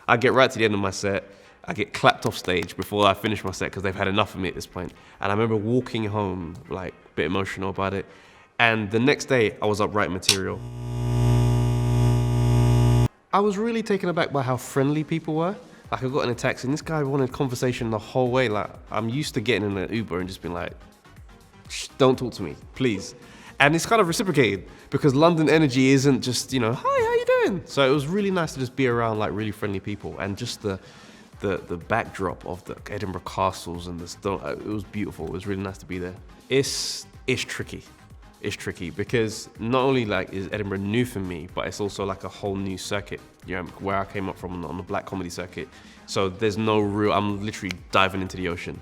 I get right to the end of my set, I get clapped off stage before I finish my set because they've had enough of me at this point. And I remember walking home, like, a bit emotional about it. And the next day, I was up writing material. I was really taken aback by how friendly people were. Like, I got in a taxi and this guy wanted conversation the whole way. Like, I'm used to getting in an Uber and just being like, shh, don't talk to me, please. And it's kind of reciprocated because London energy isn't just, hi, how you doing? So it was really nice to just be around like really friendly people, and just the backdrop of the Edinburgh castles and the stone, it was beautiful. It was really nice to be there. It's tricky. It's tricky because not only like is Edinburgh new for me, but it's also like a whole new circuit, where I came up from on the black comedy circuit. So there's no real, I'm literally diving into the ocean.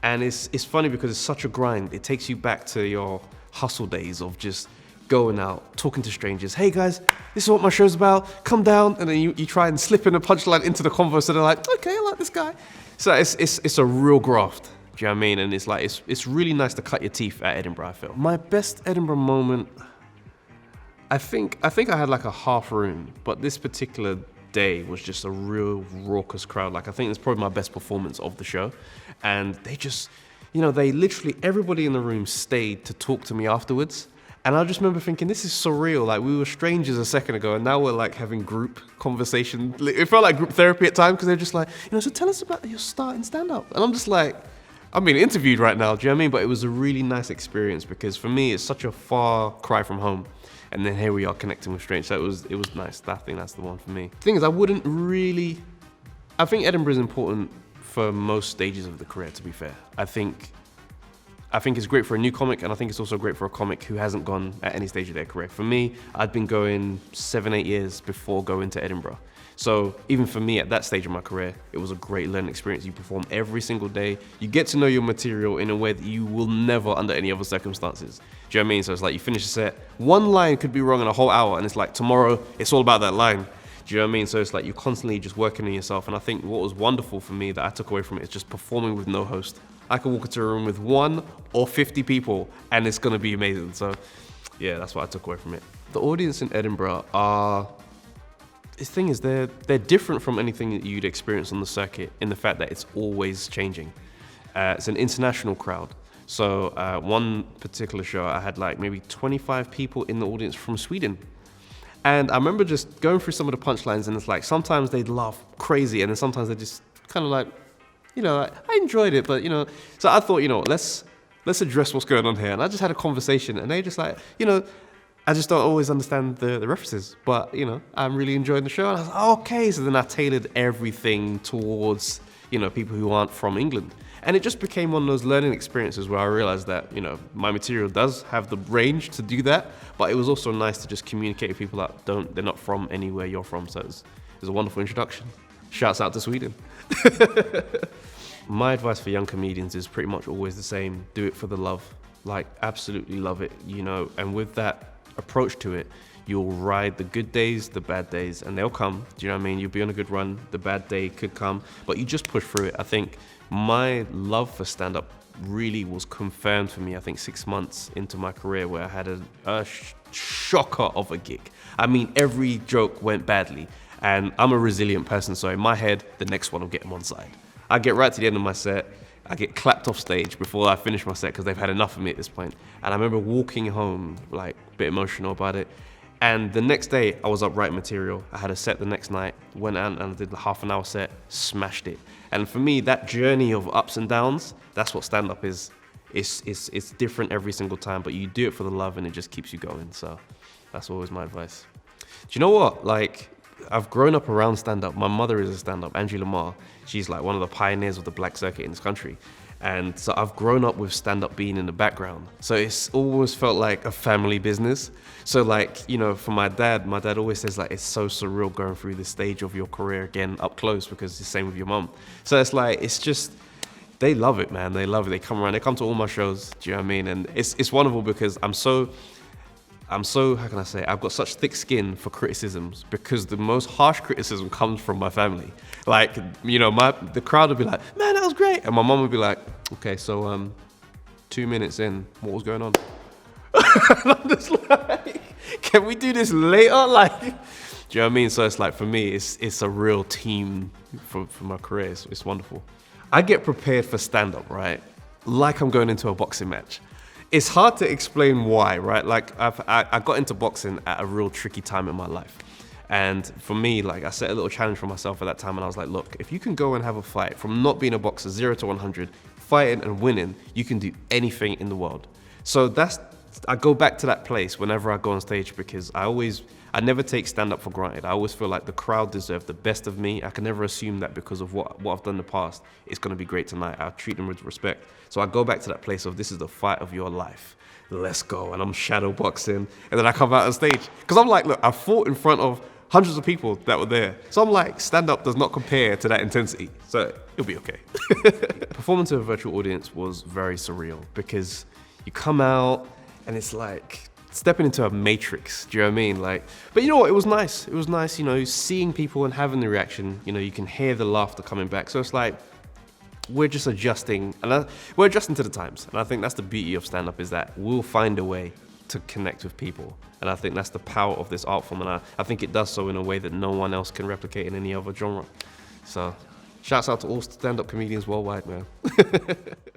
And it's funny because it's such a grind. It takes you back to your hustle days of just going out, talking to strangers. Hey guys, this is what my show's about, come down. And then you try and slip in a punchline into the convo, so they're like, okay, I like this guy. So it's a real graft, do you know what I mean? And it's like, it's really nice to cut your teeth at Edinburgh, I feel. My best Edinburgh moment, I think I had like a half room, but this particular day was just a real raucous crowd. Like, I think it's probably my best performance of the show. And they just, they literally, everybody in the room stayed to talk to me afterwards. And I just remember thinking, this is surreal. Like, we were strangers a second ago, and now we're like having group conversation. It felt like group therapy at times, because they're just like, so tell us about your start in stand-up. And I'm just like, I'm being interviewed right now, do you know what I mean? But it was a really nice experience, because for me, it's such a far cry from home. And then here we are connecting with strangers. So it was nice. I think that's the one for me. The thing is, I think Edinburgh is important for most stages of the career, to be fair. I think it's great for a new comic, and I think it's also great for a comic who hasn't gone at any stage of their career. For me, I'd been going 7-8 years before going to Edinburgh. So even for me at that stage of my career, it was a great learning experience. You perform every single day. You get to know your material in a way that you will never under any other circumstances. Do you know what I mean? So it's like you finish a set, one line could be wrong in a whole hour, and it's like tomorrow, it's all about that line. Do you know what I mean? So it's like you're constantly just working on yourself. And I think what was wonderful for me that I took away from it is just performing with no host. I could walk into a room with 1 or 50 people and it's gonna be amazing. So yeah, that's what I took away from it. The audience in Edinburgh they're different from anything that you'd experience on the circuit, in the fact that it's always changing. It's an international crowd. So one particular show, I had like maybe 25 people in the audience from Sweden. And I remember just going through some of the punchlines, and it's like, sometimes they'd laugh crazy, and then sometimes they just kind of like, I enjoyed it, but so I thought, let's address what's going on here. And I just had a conversation, and they just like, I just don't always understand the references, but I'm really enjoying the show. And I was like, okay. So then I tailored everything towards, people who aren't from England. And it just became one of those learning experiences where I realized that, my material does have the range to do that, but it was also nice to just communicate with people that they're not from anywhere you're from. So it was a wonderful introduction. Shouts out to Sweden. My advice for young comedians is pretty much always the same. Do it for the love. Like, absolutely love it, and with that approach to it, you'll ride the good days, the bad days, and they'll come. Do you know what I mean? You'll be on a good run. The bad day could come, but you just push through it. I think my love for stand-up really was confirmed for me, I think 6 months into my career, where I had a shocker of a gig. I mean, every joke went badly, and I'm a resilient person, so in my head, the next one will get them on side. I get right to the end of my set, I get clapped off stage before I finish my set because they've had enough of me at this point. And I remember walking home, like, a bit emotional about it. And the next day, I was up writing material. I had a set the next night, went out and I did a half-an-hour set, smashed it. And for me, that journey of ups and downs, that's what stand-up is. It's different every single time, but you do it for the love and it just keeps you going. So that's always my advice. Do you know what? Like, I've grown up around stand-up. My mother is a stand-up, Angela Moore. She's like one of the pioneers of the black circuit in this country. And so I've grown up with stand-up being in the background. So it's always felt like a family business. So like, for my dad always says like, it's so surreal going through this stage of your career again up close, because it's the same with your mum. So it's like, it's just, they love it, man. They love it. They come around, they come to all my shows. Do you know what I mean? And it's wonderful because I'm so, how can I say, I've got such thick skin for criticisms, because the most harsh criticism comes from my family. Like, the crowd would be like, man, that was great. And my mom would be like, okay, so 2 minutes in, what was going on? And I'm just like, can we do this later? Like, Do you know what I mean? So it's like, for me, it's a real team for my career. It's wonderful. I get prepared for stand-up, right? Like I'm going into a boxing match. It's hard to explain why, right? Like I got into boxing at a real tricky time in my life. And for me, like I set a little challenge for myself at that time, and I was like, look, if you can go and have a fight from not being a boxer, 0 to 100, fighting and winning, you can do anything in the world. So I go back to that place whenever I go on stage, because I never take stand-up for granted. I always feel like the crowd deserve the best of me. I can never assume that because of what I've done in the past, it's gonna be great tonight. I treat them with respect. So I go back to that place of, this is the fight of your life. Let's go. And I'm shadow boxing, and then I come out on stage. Because I'm like, look, I fought in front of hundreds of people that were there. So I'm like, stand-up does not compare to that intensity. So it'll be okay. Performing to a virtual audience was very surreal, because you come out and it's like stepping into a matrix. Do you know what I mean? Like, but you know what? It was nice. It was nice, you know, seeing people and having the reaction. You know, you can hear the laughter coming back. So it's like, we're just adjusting, and we're adjusting to the times. And I think that's the beauty of stand-up, is that we'll find a way to connect with people. And I think that's the power of this art form, and I think it does so in a way that no one else can replicate in any other genre. So shouts out to all stand-up comedians worldwide, man.